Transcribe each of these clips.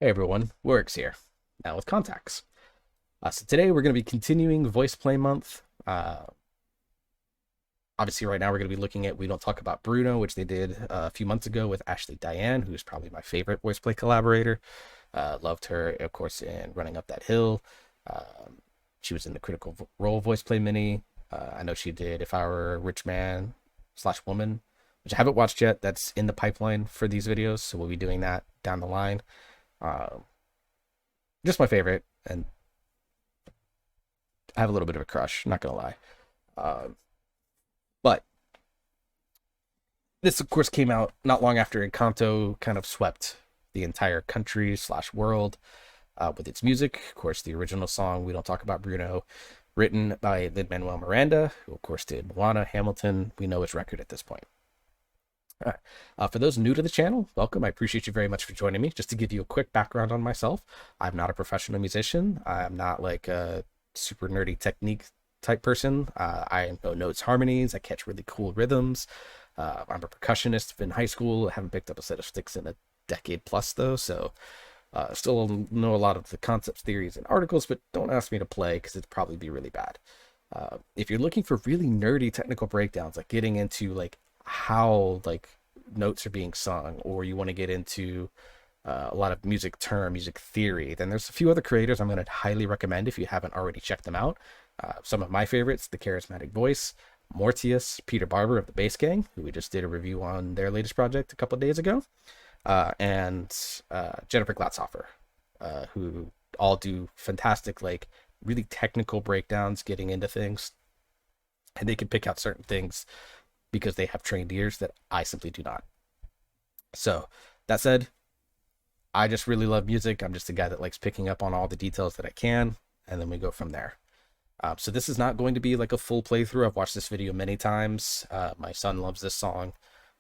Hey everyone, Works here, now with contacts. So today we're going to be continuing Voice Play Month. Obviously right now we're going to be looking at We Don't Talk About Bruno, which they did a few months ago with Ashley Diane, who's probably my favorite voice play collaborator. Loved her, of course, in Running Up That Hill. She was in the Critical Role voice play mini. I know she did If I Were a Rich Man / Woman, which I haven't watched yet. That's in the pipeline for these videos, so we'll be doing that down the line. Just my favorite, and I have a little bit of a crush, not gonna lie. But this, of course, came out not long after Encanto kind of swept the entire country / world with its music. Of course, the original song "We Don't Talk About Bruno," written by Lin-Manuel Miranda, who of course did Moana, Hamilton. We know his record at this point. All right. For those new to the channel, welcome. I appreciate you very much for joining me. Just to give you a quick background on myself, I'm not a professional musician. I'm not like a super nerdy technique type person. I know notes, harmonies. I catch really cool rhythms. I'm a percussionist in high school. I haven't picked up a set of sticks in a decade plus though, so still know a lot of the concepts, theories, and articles, but don't ask me to play because it'd probably be really bad. If you're looking for really nerdy technical breakdowns, like getting into like how like notes are being sung, or you want to get into a lot of music theory, then there's a few other creators I'm going to highly recommend if you haven't already checked them out. Some of my favorites: The Charismatic Voice, Mortius, Peter Barber of the Bass Gang, who we just did a review on their latest project a couple of days ago, and Jennifer Glatzhofer, who all do fantastic, like really technical breakdowns, getting into things, and they can pick out certain things because they have trained ears that I simply do not. So that said, I just really love music. I'm just a guy that likes picking up on all the details that I can, and then we go from there. So this is not going to be like a full playthrough. I've watched this video many times. My son loves this song,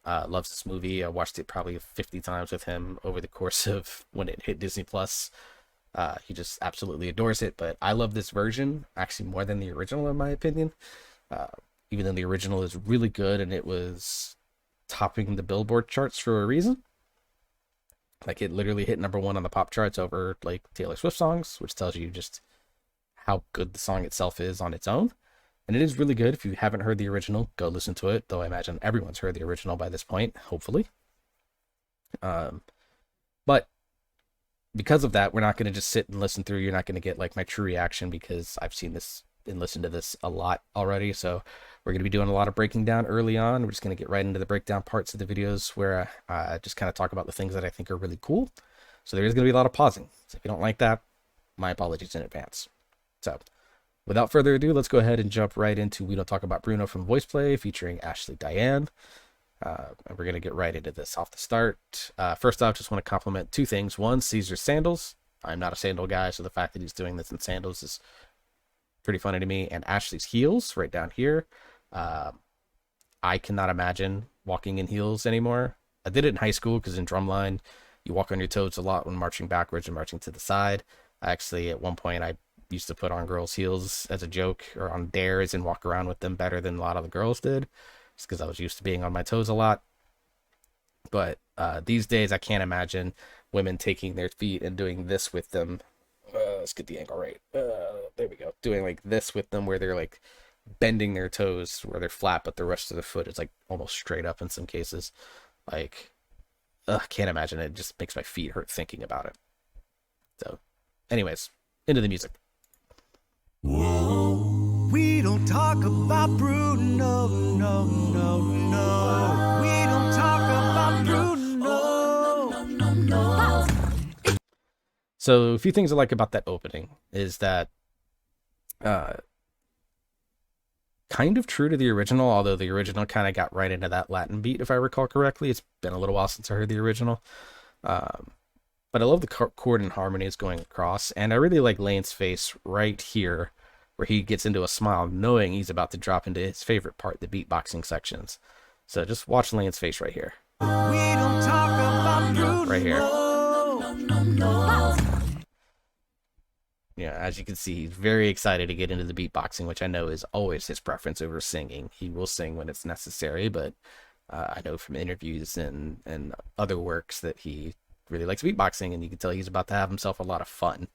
loves this movie. I watched it probably 50 times with him over the course of when it hit Disney Plus. He just absolutely adores it, but I love this version actually more than the original, in my opinion. Even though the original is really good and it was topping the Billboard charts for a reason. Like, it literally hit #1 on the pop charts over like Taylor Swift songs, which tells you just how good the song itself is on its own. And it is really good. If you haven't heard the original, go listen to it, though I imagine everyone's heard the original by this point, hopefully. But because of that, we're not going to just sit and listen through. You're not going to get like my true reaction, because I've seen this and listened to this a lot already. So we're going to be doing a lot of breaking down early on. We're just going to get right into the breakdown parts of the videos where I just kind of talk about the things that I think are really cool. So there is going to be a lot of pausing. So if you don't like that, my apologies in advance. So without further ado, let's go ahead and jump right into We Don't Talk About Bruno from Voice Play, featuring Ashley Diane. And we're going to get right into this off the start. First off, just want to compliment two things. One, Caesar's sandals. I'm not a sandal guy, so the fact that he's doing this in sandals is pretty funny to me. And Ashley's heels right down here. I cannot imagine walking in heels anymore. I did it in high school because in drumline, you walk on your toes a lot when marching backwards and marching to the side. Actually, at one point, I used to put on girls' heels as a joke, or on dares, and walk around with them better than a lot of the girls did, just because I was used to being on my toes a lot. But these days, I can't imagine women taking their feet and doing this with them. Let's get the angle right. There we go. Doing like this with them, where they're like bending their toes where they're flat, but the rest of the foot is like almost straight up in some cases. Like, can't imagine it. It just makes my feet hurt thinking about it. So, anyways, into the music. Whoa. We don't talk about Bruno, no, no, no. We don't talk about Bruno, no, no. So a few things I like about that opening is that kind of true to the original, although the original kind of got right into that Latin beat, if I recall correctly. It's been a little while since I heard the original. But I love the chord and harmonies going across, and I really like Lane's face right here, where he gets into a smile, knowing he's about to drop into his favorite part, the beatboxing sections. So just watch Lane's face right here. We don't talk about Bruno, right here. No, no, no. Yeah, as you can see, he's very excited to get into the beatboxing, which I know is always his preference over singing. He will sing when it's necessary, but I know from interviews and other works that he really likes beatboxing, and you can tell he's about to have himself a lot of fun.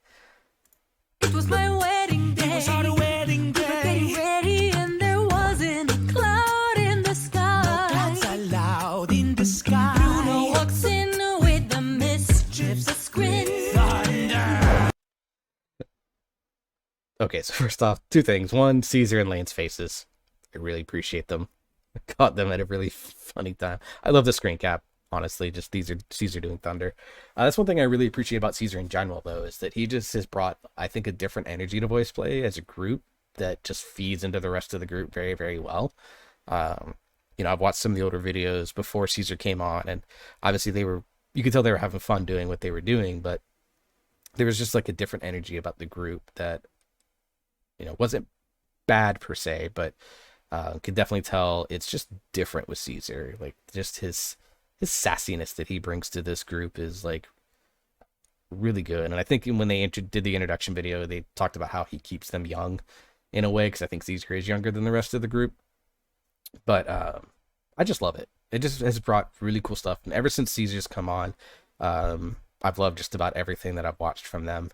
It was my wedding day. It was our wedding day. We were getting ready and there wasn't a cloud in the sky. No clouds allowed in the sky. Bruno walks in with the mischievous grin. Thunder. Okay, so first off, two things. One, Caesar and Lane's faces. I really appreciate them. I caught them at a really funny time. I love the screen cap, honestly, just Caesar doing Thunder. That's one thing I really appreciate about Caesar in general, though, is that he just has brought, I think, a different energy to voice play as a group that just feeds into the rest of the group very, very well. I've watched some of the older videos before Caesar came on, and obviously you could tell they were having fun doing what they were doing, but there was just like a different energy about the group that, wasn't bad per se, but could definitely tell it's just different with Caesar. Like, just his sassiness that he brings to this group is like really good. And I think when they did the introduction video, they talked about how he keeps them young in a way, because I think Caesar is younger than the rest of the group. But I just love it. It just has brought really cool stuff. And ever since Caesar's come on, I've loved just about everything that I've watched from them.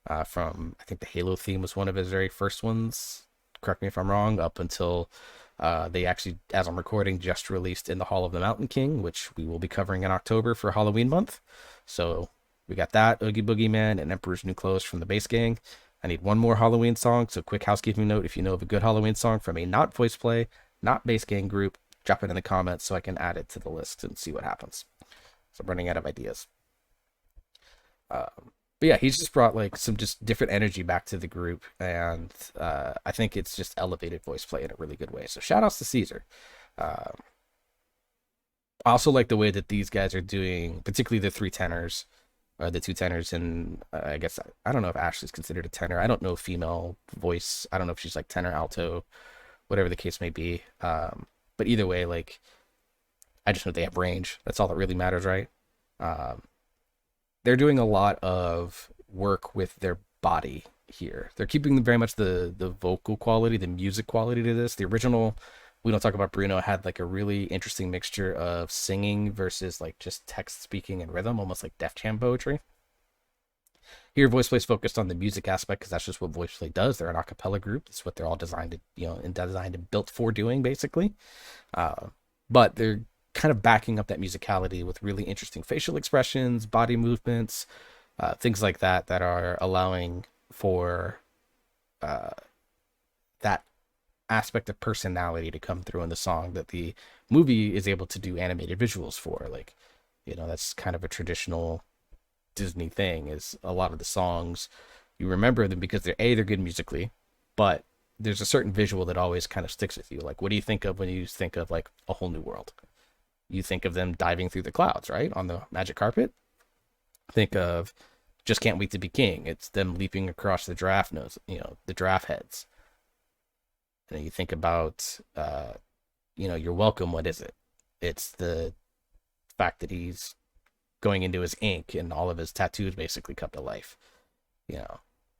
I think the Halo theme was one of his very first ones. Correct me if I'm wrong. Up until they actually, as I'm recording, just released In the Hall of the Mountain King, which we will be covering in October for Halloween month. So we got that, Oogie Boogie Man, and Emperor's New Clothes from the Bass Gang. I need one more Halloween song, so quick housekeeping note: if you know of a good Halloween song from a not voice play, not Bass Gang group, drop it in the comments so I can add it to the list and see what happens. So I'm running out of ideas. But yeah, he's just brought like some just different energy back to the group, and I think it's just elevated voice play in a really good way. So shout outs to Caesar. I also like the way that these guys are doing, particularly the three tenors, or the two tenors, and I guess I don't know if Ashley's considered a tenor. I don't know female voice. I don't know if she's like tenor, alto, whatever the case may be. But either way, like, I just know they have range. That's all that really matters, right? They're doing a lot of work with their body here. They're keeping very much the vocal quality, the music quality to this. The original We Don't Talk About Bruno had like a really interesting mixture of singing versus like just text speaking and rhythm, almost like Def Jam poetry. Here, voice play's focused on the music aspect because that's just what voice play does. They're an a cappella group. That's what they're all designed and built for doing, basically. But they're kind of backing up that musicality with really interesting facial expressions, body movements, things like that are allowing for that aspect of personality to come through in the song that the movie is able to do animated visuals for. Like, that's kind of a traditional Disney thing, is a lot of the songs, you remember them because they're good musically, but there's a certain visual that always kind of sticks with you. Like, what do you think of when you think of like A Whole New World? You think of them diving through the clouds, right? On the magic carpet. Think of Just Can't Wait to Be King. It's them leaping across the giraffe nose, the giraffe heads. And you think about, You're Welcome. What is it? It's the fact that he's going into his ink and all of his tattoos basically come to life.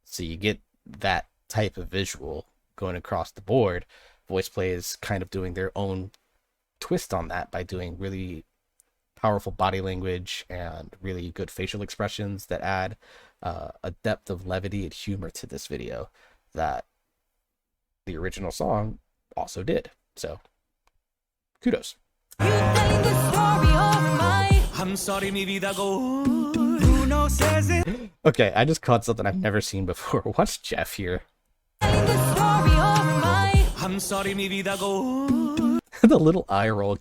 So you get that type of visual going across the board. Voice play is kind of doing their own twist on that by doing really powerful body language and really good facial expressions that add a depth of levity and humor to this video that the original song also did. So kudos. I'm sorry, mi vida go. Bruno says it. Okay, I just caught something I've never seen before. Watch Jeff here. I'm sorry, mi vida go. The little eye roll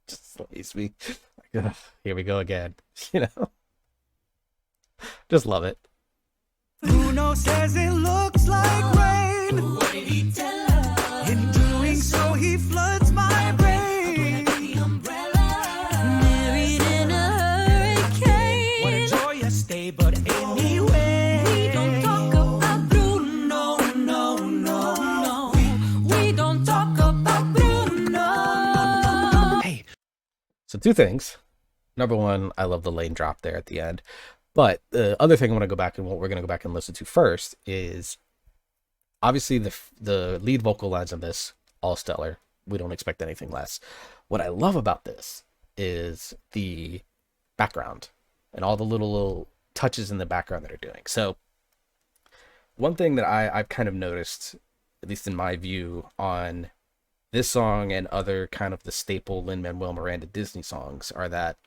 just slays me. Like, here we go again. Just love it. Bruno says it looks like rain. What did he tell her? In doing so, he floods my brain. The umbrella. Married in a hurricane. What a joyous day, but anyway. We don't talk about Bruno, no. We don't talk about Bruno. Hey. So two things. Number one, I love the Lane drop there at the end. But the other thing I want to go back and what we're going to go back and listen to first is obviously the lead vocal lines on this, all stellar. We don't expect anything less. What I love about this is the background and all the little touches in the background that are doing. So one thing that I've kind of noticed, at least in my view, on this song and other kind of the staple Lin-Manuel Miranda Disney songs are that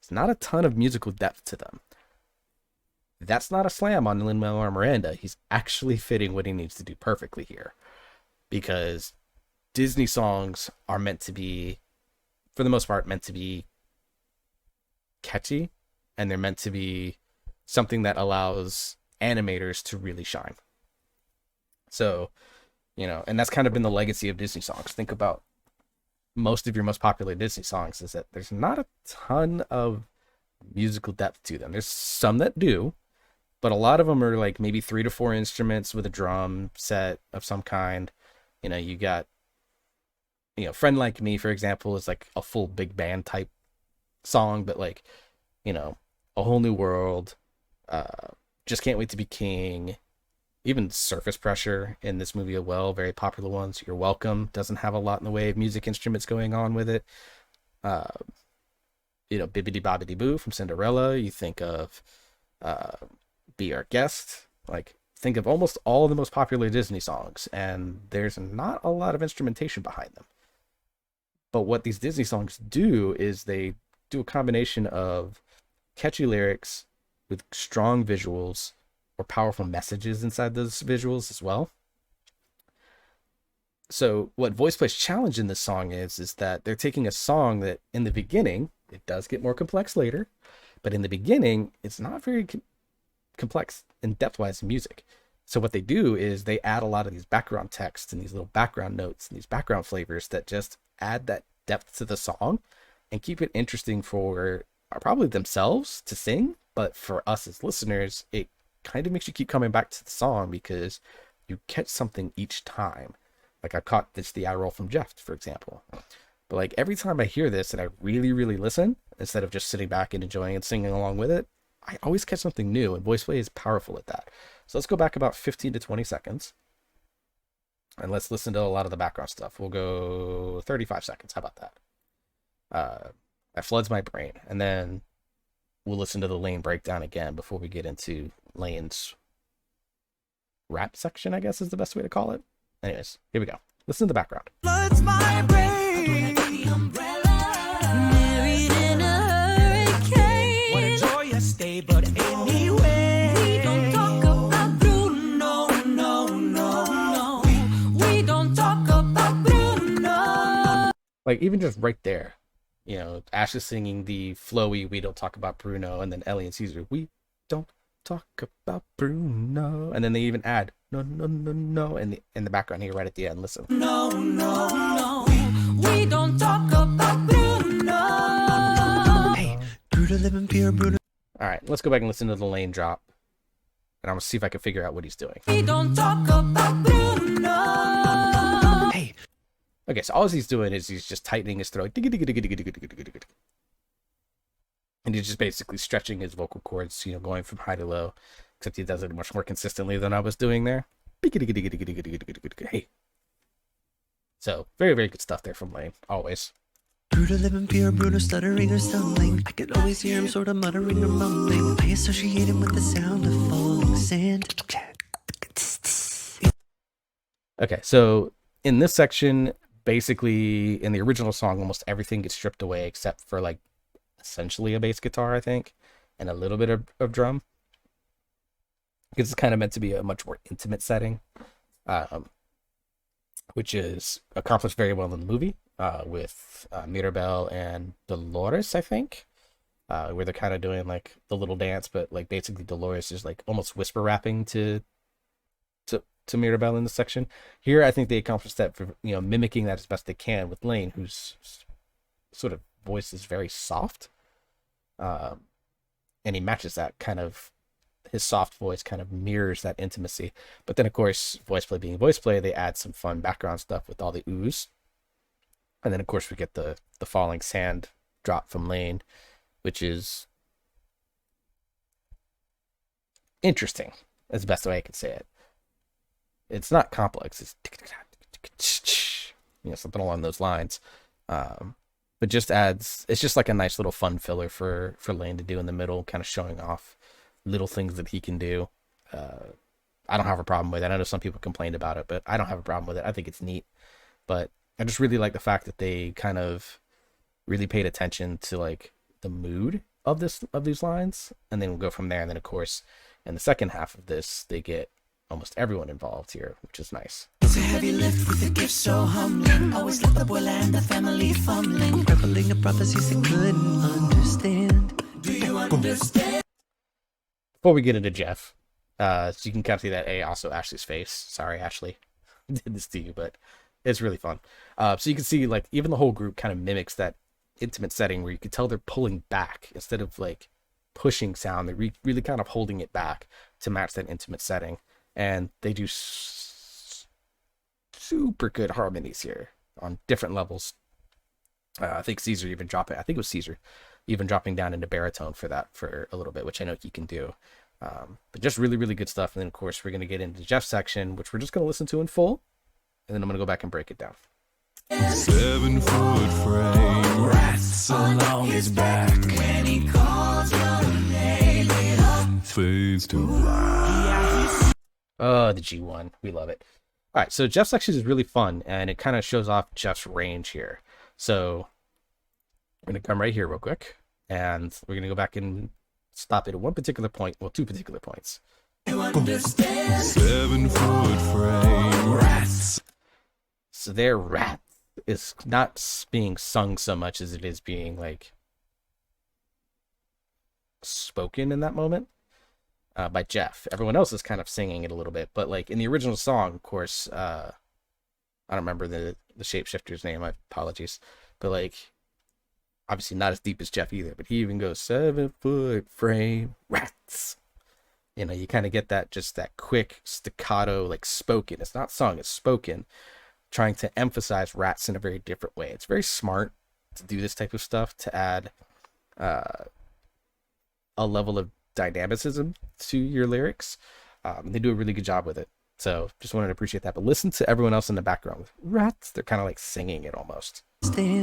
there's not a ton of musical depth to them. That's not a slam on Lin-Manuel Miranda. He's actually fitting what he needs to do perfectly here, because Disney songs are meant to be, for the most part, meant to be catchy, and they're meant to be something that allows animators to really shine. So, and that's kind of been the legacy of Disney songs. Think about most of your most popular Disney songs is that there's not a ton of musical depth to them. There's some that do, but a lot of them are like maybe 3 to 4 instruments with a drum set of some kind. You got, Friend Like Me, for example, is like a full big band type song, but like, A Whole New World, Just Can't Wait to Be King, even Surface Pressure in this movie as well, very popular ones. You're Welcome doesn't have a lot in the way of music instruments going on with it. Bibbidi Bobbidi Boo from Cinderella. You think of Be Our Guest. Like, think of almost all of the most popular Disney songs, and there's not a lot of instrumentation behind them. But what these Disney songs do is they do a combination of catchy lyrics with strong visuals or powerful messages inside those visuals as well. So what Voice Play's challenge in this song is that they're taking a song that in the beginning, it does get more complex later, but in the beginning, it's not very complex in depth-wise music. So what they do is they add a lot of these background texts and these little background notes and these background flavors that just add that depth to the song and keep it interesting for probably themselves to sing, but for us as listeners, it kind of makes you keep coming back to the song because you catch something each time. Like I caught the eye roll from Jeff, for example. But like every time I hear this and I really, really listen, instead of just sitting back and enjoying and singing along with it, I always catch something new, and Voice Play is powerful at that. So let's go back about 15 to 20 seconds. And let's listen to a lot of the background stuff. We'll go 35 seconds. How about that? That floods my brain. And then we'll listen to the Lane breakdown again before we get into Lane's rap section, I guess is the best way to call it. Anyways, here we go. Listen to the background. Floods my brain. Married in a hurricane. What a joyous day, but anyway. We don't talk about Bruno, no, no, no. We don't talk about Bruno. Like, even just right there, Ash is singing the flowy "We Don't Talk About Bruno," and then Ellie and Caesar, "We don't talk about Bruno," and then they even add "no, no, no, no" in the background here right at the end. Listen. No, no, no. We don't talk about Bruno. Hey, Bruno living pure Bruno. All right, let's go back and listen to the Lane drop, and I'm gonna see if I can figure out what he's doing. We don't talk about Bruno. Hey. Okay, so all he's doing is he's just tightening his throat. And he's just basically stretching his vocal cords, going from high to low, except he does it much more consistently than I was doing there. Hey. So, very, very good stuff there from Lane, always. Bruno living pure, Bruno stuttering or stumbling. I could always hear him sort of muttering or mumbling. I associate him with the sound of falling sand. Okay, so in this section, basically, in the original song, almost everything gets stripped away except for, like, essentially a bass guitar, I think, and a little bit of drum. Because it's kind of meant to be a much more intimate setting, which is accomplished very well in the movie with Mirabel and Dolores, I think, where they're kind of doing, like, the little dance, but, like, basically Dolores is, like, almost whisper rapping to Mirabel in this section. Here, I think they accomplished that for, mimicking that as best they can with Lane, whose sort of voice is very soft. And he matches that kind of, his soft voice kind of mirrors that intimacy. But then, of course, Voice Play being Voice Play, they add some fun background stuff with all the oohs. And then, of course, we get the falling sand drop from Lane, which is interesting. That's the best way I could say it. It's not complex. It's something along those lines. but just adds, it's just like a nice little fun filler for Lane to do in the middle, kind of showing off little things that he can do. I don't have a problem with it. I know some people complained about it, but I don't have a problem with it. I think it's neat. But I just really like the fact that they kind of really paid attention to like the mood of these lines, and then we'll go from there. And then of course in the second half of this, they get almost everyone involved here, which is nice. It's a heavy lift with a gift so humbling. Always let the boy and the family fumbling. Crippling a prophecies they couldn't understand. Do you understand? Before we get into Jeff, so you can kind of see that also Ashley's face. Sorry, Ashley, I did this to you, but it's really fun. So you can see like even the whole group kind of mimics that intimate setting where you could tell they're pulling back instead of like pushing sound. They're really kind of holding it back to match that intimate setting, and they do super good harmonies here on different levels. I think Caesar even dropping. I think it was Caesar even dropping down into baritone for that for a little bit, which I know he can do. But just really, really good stuff. And then, of course, we're going to get into Jeff's section, which we're just going to listen to in full. And then I'm going to go back and break it down. 7-foot frame, rats along his back. When he calls your name, it fades to black. Oh, the G1. We love it. All right, so Jeff's section is really fun, and it kind of shows off Jeff's range here. So we're going to come right here real quick, and we're going to go back and stop it at one particular point, well, two particular points. You understand? 7-foot frame, rats. So their rat is not being sung so much as it is being like spoken in that moment by Jeff. Everyone else is kind of singing it a little bit, but like in the original song, of course, I don't remember the shapeshifter's name, my apologies, but like obviously not as deep as Jeff either, but he even goes 7-foot frame rats. You know, you kind of get that, just that quick staccato, like spoken. It's not sung, it's spoken, trying to emphasize rats in a very different way. It's very smart to do this type of stuff, to add a level of dynamicism to your lyrics. They do a really good job with it. So just wanted to appreciate that. But listen to everyone else in the background with rats. They're kind of like singing it almost. Do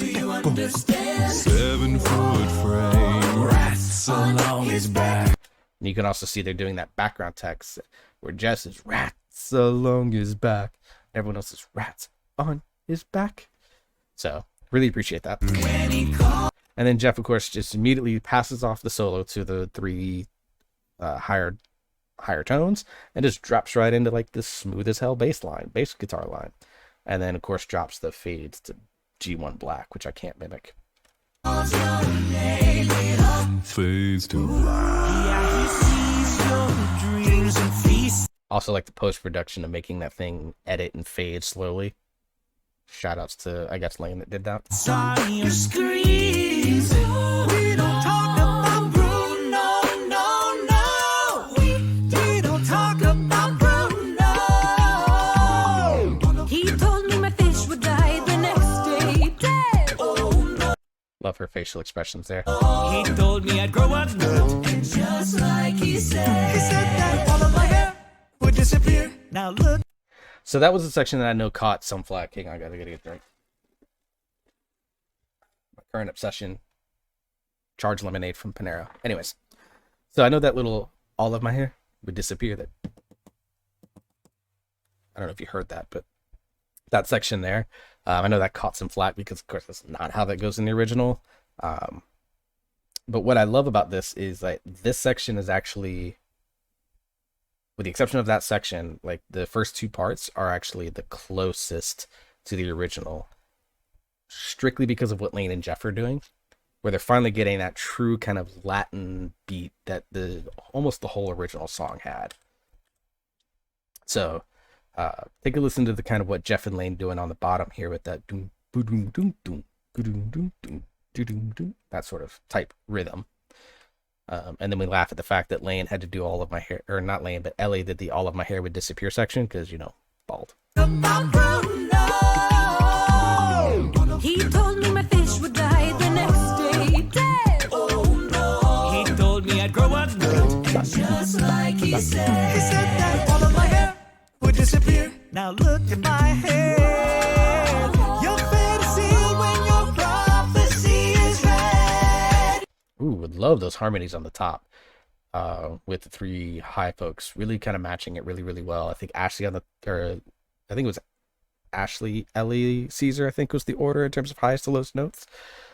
you understand? 7-foot frame, rats along his back. And you can also see they're doing that background text where Jess is rats along his back. Everyone else is rats on his back. So really appreciate that. And then Jeff, of course, just immediately passes off the solo to the three higher tones and just drops right into like this smooth as hell bass guitar line. And then, of course, drops the fades to G1 black, which I can't mimic. Fades to black. Also like the post-production of making that thing edit and fade slowly. Shout outs to, I guess, Lane that did that. Sorry, screams. We don't talk about Bruno, no. We don't talk about Bruno. He told me my fish would die the next day, dead. Oh, no. Love her facial expressions there. He told me I'd grow up, and just like he said that all of my hair would disappear. Now look. So that was the section that I know caught some flack. Hang on, I gotta get a drink. My current obsession, charged lemonade from Panera. Anyways, so I know that little all of my hair would disappear. That, I don't know if you heard that, but that section there, I know that caught some flack because, of course, that's not how that goes in the original. But what I love about this is that this section is actually, with the exception of that section, like the first two parts are actually the closest to the original, strictly because of what Lane and Jeff are doing, where they're finally getting that true kind of Latin beat that almost the whole original song had. So take a listen to the kind of what Jeff and Lane doing on the bottom here with that doom, boom, doom, doom, doom, doom, doom, doom, doom, that sort of type rhythm. And then we laugh at the fact that Lane had to do all of my hair, or not Lane, but Ellie did the all of my hair would disappear section because, you know, bald. He told me my fish would die the next day, dead. Oh no. He told me I'd grow up, and just like he said that all of my hair would disappear. Now look at my hair. Your fantasy when you're Ooh, would love those harmonies on the top. With the three high folks really kind of matching it really, really well. I think Ashley on the, or I think it was Ashley, Ellie, Caesar, I think was the order in terms of highest to lowest notes.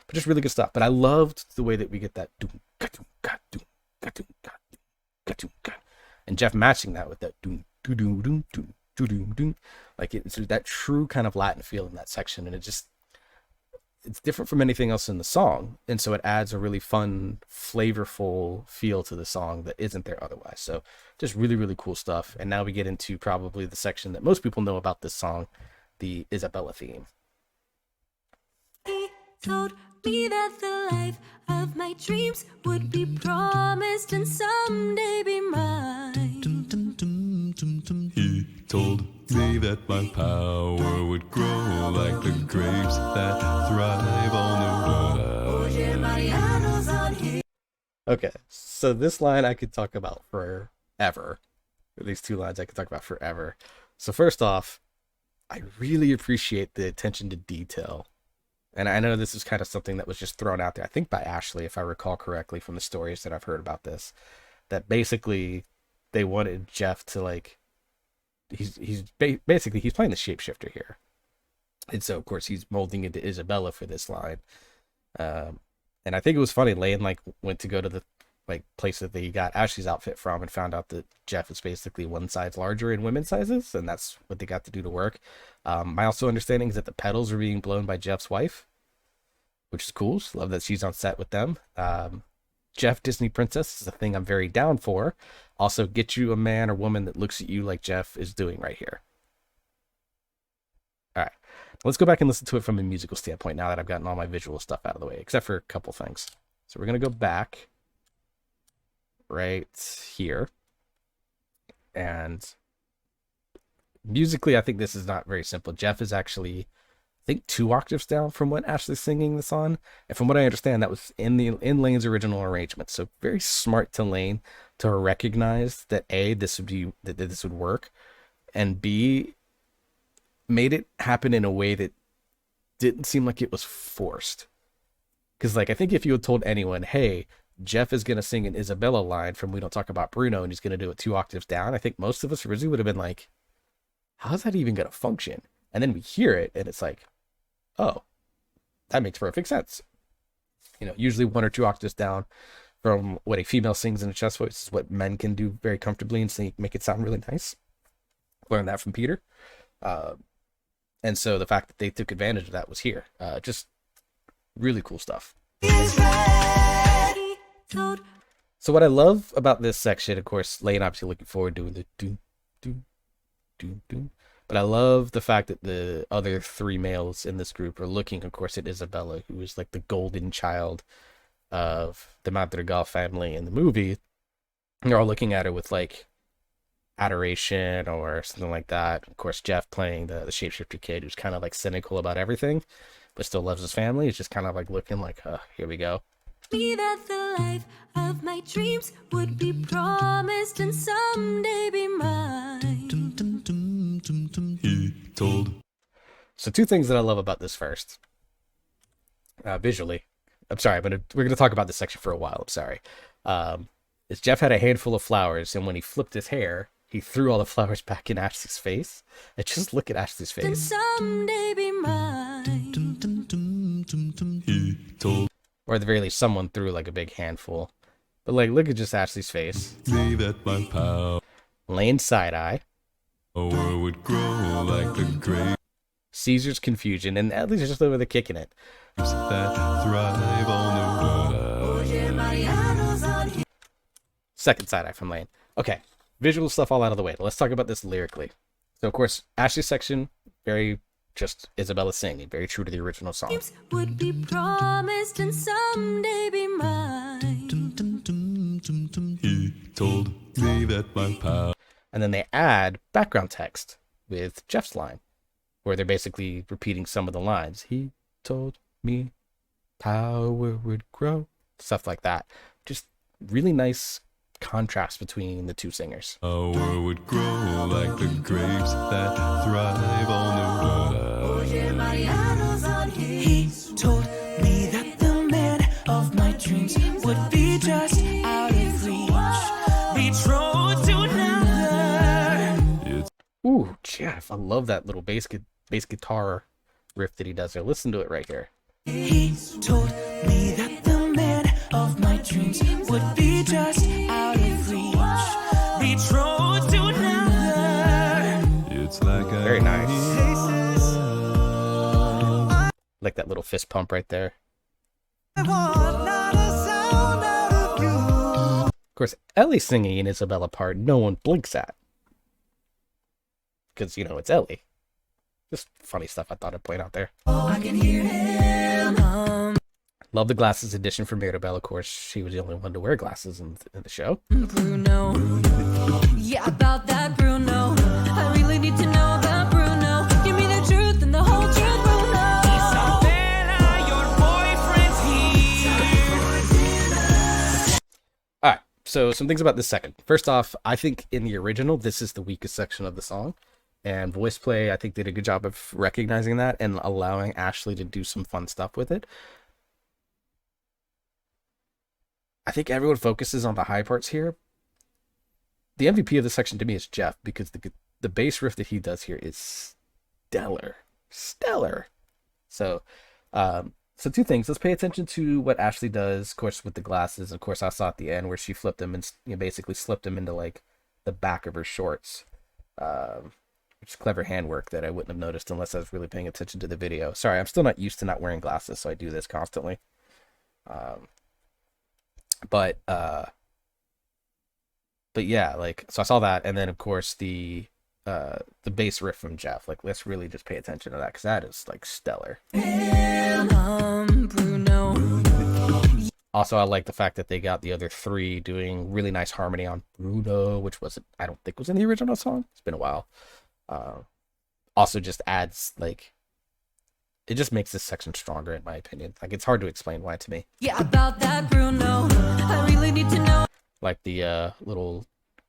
But just really good stuff. But I loved the way that we get that doom, ka-doom, ka-doom, ka-doom, ka-doom, ka-doom, ka. And Jeff matching that with that doom, doom, doom, doom, doom, doom. Like it's that true kind of Latin feel in that section. And it's different from anything else in the song, and so it adds a really fun, flavorful feel to the song that isn't there otherwise. So just really, really cool stuff. And now we get into probably the section that most people know about this song, the Isabella theme. He told me that the life of my dreams would be promised and someday be mine. He told me that my power would grow like the grapes that thrive on the wood. Okay, so this line I could talk about forever. These two lines I could talk about forever. So first off, I really appreciate the attention to detail. And I know this is kind of something that was just thrown out there, I think by Ashley, if I recall correctly from the stories that I've heard about this, that basically they wanted Jeff to like, basically he's playing the shapeshifter here. And so of course he's molding into Isabella for this line. And I think it was funny, Lane like went to go to the like place that they got Ashley's outfit from and found out that Jeff is basically one size larger in women's sizes, and that's what they got to do to work. My also understanding is that the pedals are being blown by Jeff's wife, which is cool. Just love that she's on set with them. Jeff Disney Princess is a thing I'm very down for. Also, get you a man or woman that looks at you like Jeff is doing right here. All right, let's go back and listen to it from a musical standpoint now that I've gotten all my visual stuff out of the way, except for a couple things. So we're going to go back right here. And musically, I think this is not very simple. Jeff is actually, I think, 2 octaves down from what Ashley's singing this on. And from what I understand, that was in Lane's original arrangement. So very smart to Lane to recognize that A, this would work, and B, made it happen in a way that didn't seem like it was forced. Because like I think if you had told anyone, hey, Jeff is going to sing an Isabella line from We Don't Talk About Bruno and he's going to do it 2 octaves down, I think most of us originally would have been like, how's that even going to function? And then we hear it and it's like, oh, that makes perfect sense. You know, usually 1 or 2 octaves down from what a female sings in a chest voice is what men can do very comfortably and make it sound really nice. Learned that from Peter. And so the fact that they took advantage of that was here. Just really cool stuff. So what I love about this section, of course, Lane obviously looking forward to doing the do, do, do, do. But I love the fact that the other 3 males in this group are looking, of course, at Isabella, who is like the golden child of the Madrigal family in the movie. They're all looking at her with like adoration or something like that. Of course, Jeff playing the shapeshifter kid who's kind of like cynical about everything, but still loves his family. It's just kind of like looking like, here we go. Me that the life of my dreams would be promised and someday be mine. He told. So 2 things that I love about this first. Visually. I'm sorry, but we're going to talk about this section for a while. I'm sorry. Is Jeff had a handful of flowers, and when he flipped his hair, he threw all the flowers back in Ashley's face. And just look at Ashley's face. And someday be mine. He told. Or at the very least, someone threw like a big handful. But like, look at just Ashley's face. Me that my power Lane side eye. would grow like the grapes Caesar's confusion, and at least just over the kicking it. that thrive on the wood. Second side eye from Lane. Okay, visual stuff all out of the way. Let's talk about this lyrically. So of course, Ashley's section, very just Isabella singing, very true to the original song. Would be promised and someday be mine. He told me that my power And then they add background text with Jeff's line, where they're basically repeating some of the lines. He told me power would grow, stuff like that. Just really nice contrast between the 2 singers. would grow like the grapes that thrive on the wood. He told me that the man of my dreams would Ooh, Jeff, I love that little bass guitar riff that he does there. Listen to it right here. He told me that the man of my dreams would be just out of reach. Betrothed to another. It's like a Very nice. Like that little fist pump right there. I want not a sound out of you. Of course, Ellie singing in Isabella part, no one blinks at. Because, you know, it's Ellie. Just funny stuff I thought I'd point out there. I can hear him. Love the glasses edition for Mirabelle. Of course, she was the only one to wear glasses in the show. Bruno. Yeah, about that Bruno. I really need to know that Bruno. Give me the truth and the whole truth, Bruno. Isabella, your boyfriend's here. All right, so some things about this second. First off, I think in the original, this is the weakest section of the song. And voice play, I think, did a good job of recognizing that and allowing Ashley to do some fun stuff with it. I think everyone focuses on the high parts here. The MVP of this section to me is Jeff, because the bass riff that he does here is stellar. So two things. Let's pay attention to what Ashley does, of course, with the glasses. Of course, I saw at the end where she flipped them and basically slipped them into like the back of her shorts. Which is clever handwork that I wouldn't have noticed unless I was really paying attention to the video. Sorry, I'm still not used to not wearing glasses, so I do this constantly. But yeah, like, so I saw that, and then of course the bass riff from Jeff. Like, let's really just pay attention to that, because that is like stellar. Bruno. Also, I like the fact that they got the other three doing really nice harmony on Bruno, which I don't think was in the original song. It's been a while. Also just adds, like, it just makes this section stronger, in my opinion. Like, it's hard to explain why to me. Yeah, about that Bruno. I really need to know. Like the little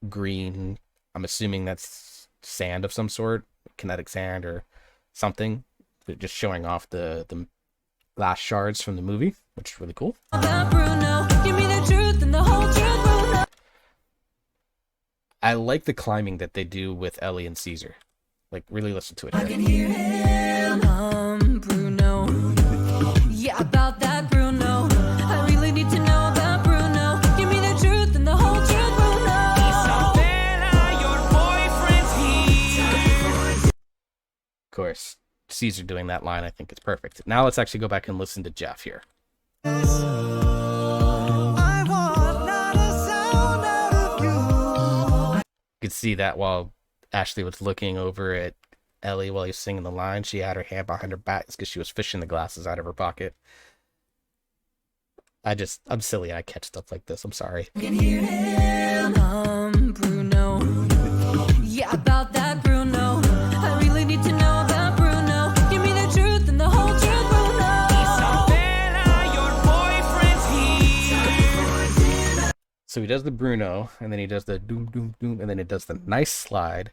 green, I'm assuming that's sand of some sort, kinetic sand or something, but just showing off the glass shards from the movie, which is really cool. That Bruno. Give me the truth and the whole truth, Bruno. I like the climbing that they do with Ellie and Caesar. Like, really listen to it I here. can hear him. Bruno. Yeah, about that Bruno. I really need to know that Bruno. Give me the truth and the whole truth, Bruno. Isabella, your boyfriend's here. Of course, Caesar doing that line, I think it's perfect. Now let's actually go back and listen to Jeff here. I want not a sound out of you. You could see that while Ashley was looking over at Ellie while he was singing the line, she had her hand behind her back because she was fishing the glasses out of her pocket. I'm silly. I catch stuff like this. I'm sorry. I can hear him. Bruno. Yeah, about that Bruno. I really need to know that Bruno. Give me the truth and the whole truth, Bruno. Isabella, your boyfriend's here. So he does the Bruno, and then he does the doom, doom, doom, and then it does the nice slide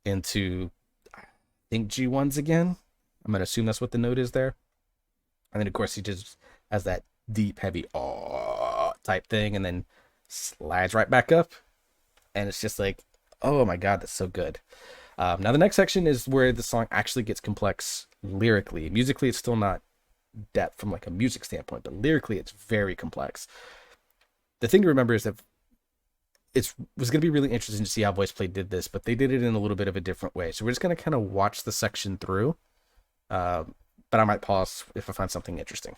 into, I think, G1s again. I'm going to assume that's what the note is there. And then, of course, he just has that deep, heavy, oh type thing, and then slides right back up. And it's just like, oh my God, that's so good. Now, the next section is where the song actually gets complex lyrically. Musically, it's still not depth from like a music standpoint, but lyrically, it's very complex. The thing to remember is that it was going to be really interesting to see how Voice Play did this, but they did it in a little bit of a different way. So we're just going to kind of watch the section through, but I might pause if I find something interesting.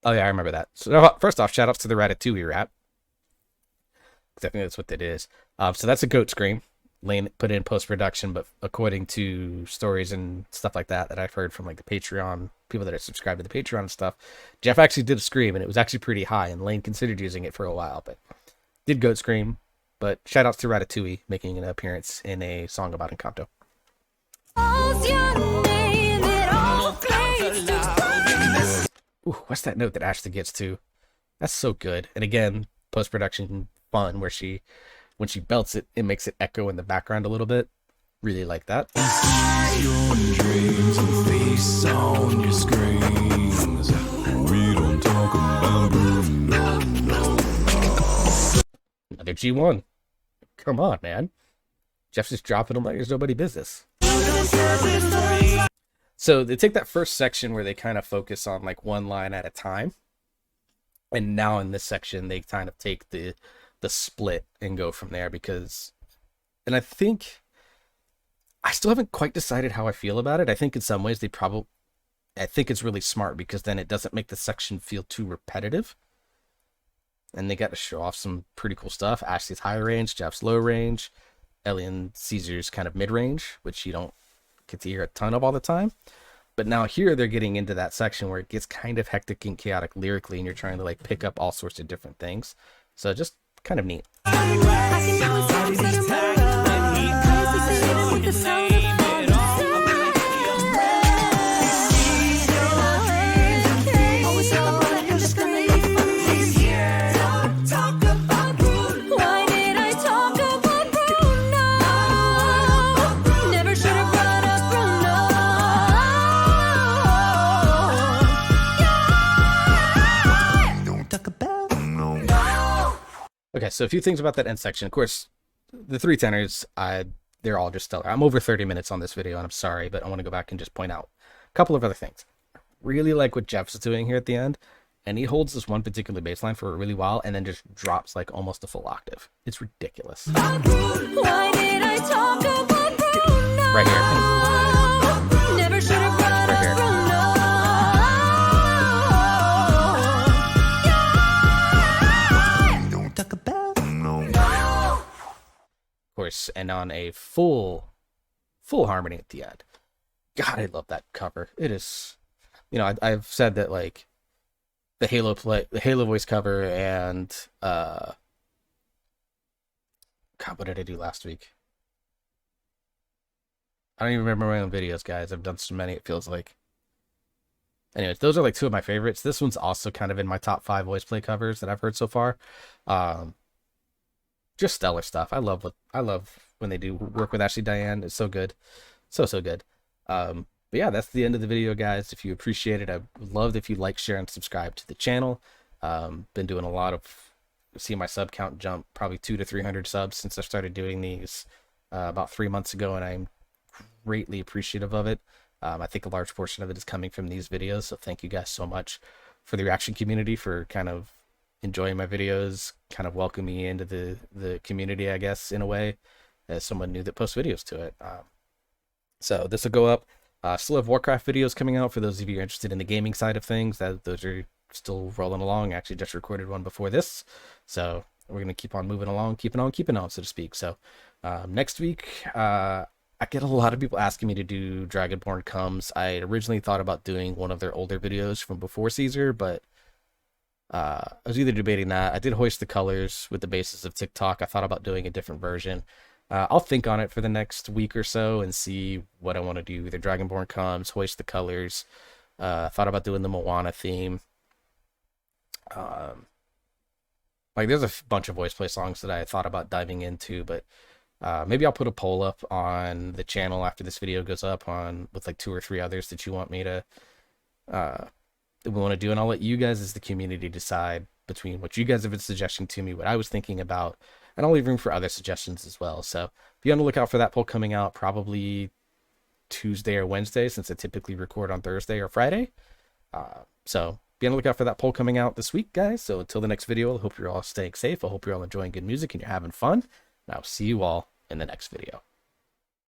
Oh yeah, I remember that. So first off, shout outs to the Ratatouille rap, because I think that's what that is. So that's a goat scream. Lane put in post-production, but according to stories and stuff like that I've heard from like the Patreon people that are subscribed to the Patreon and stuff, Jeff actually did a scream, and it was actually pretty high, and Lane considered using it for a while, but did goat scream. But shout outs to Ratatouille making an appearance in a song about Encanto. Ooh, what's that note that Ashley gets to? That's so good. And again, post-production fun where when she belts it, it makes it echo in the background a little bit. Really like that. Your dreams and face on your screens. We don't talk about Bruno, no. another G1. Come on, man. Jeff's just dropping them like there's nobody business. So they take that first section where they kind of focus on like one line at a time. And now in this section, they kind of take the split and go from there and I think I still haven't quite decided how I feel about it. I think in some ways I think it's really smart because then it doesn't make the section feel too repetitive. And they got to show off some pretty cool stuff. Ashley's high range, Jeff's low range, Ellie and Caesar's kind of mid range, which you don't get to hear a ton of all the time. But now here they're getting into that section where it gets kind of hectic and chaotic lyrically, and you're trying to like pick up all sorts of different things. So just kind of neat. Okay, so a few things about that end section. Of course, the three tenors, they're all just stellar. I'm over 30 minutes on this video, and I'm sorry, but I want to go back and just point out a couple of other things. Really like what Jeff's doing here at the end, and he holds this one particular bass line for a really while, and then just drops like almost a full octave. It's ridiculous. Right here. Right here. Of course, and on a full harmony at the end. God, I love that cover. It is, I've said that like the Halo voice cover and God, what did I do last week? I don't even remember my own videos, guys. I've done so many, it feels like. Anyways, those are like two of my favorites. This one's also kind of in my top 5 voice play covers that I've heard so far. Just stellar stuff. I love when they do work with Ashley Diane. It's so good. So good. But yeah, that's the end of the video, guys. If you appreciate it, I'd love if you like, share, and subscribe to the channel. Been doing a lot of seeing my sub count jump probably 200 to 300 subs since I started doing these about 3 months ago, and I'm greatly appreciative of it. I think a large portion of it is coming from these videos, so thank you guys so much for the reaction community, for kind of enjoying my videos, kind of welcoming me into the community, I guess, in a way, as someone new that posts videos to it. So this will go up. Still have Warcraft videos coming out for those of you interested in the gaming side of things. Those are still rolling along. I actually just recorded one before this, so we're gonna keep on moving along, keeping on, so to speak. So next week, I get a lot of people asking me to do Dragonborn Comes. I originally thought about doing one of their older videos from before Caesar, but I was either debating that. I did Hoist the Colors with the basis of TikTok. I thought about doing a different version. I'll think on it for the next week or so and see what I want to do. Either Dragonborn Comes, Hoist the Colors. Thought about doing the Moana theme. Like there's a bunch of voice play songs that I thought about diving into, but maybe I'll put a poll up on the channel after this video goes up with like 2 or 3 others that you want me to that we want to do, and I'll let you guys as the community decide between what you guys have been suggesting to me, what I was thinking about, and I'll leave room for other suggestions as well. So be on the lookout for that poll coming out probably Tuesday or Wednesday, since I typically record on Thursday or Friday. So be on the lookout for that poll coming out this week, guys. So until the next video, I hope you're all staying safe. I hope you're all enjoying good music and you're having fun. And I'll see you all in the next video.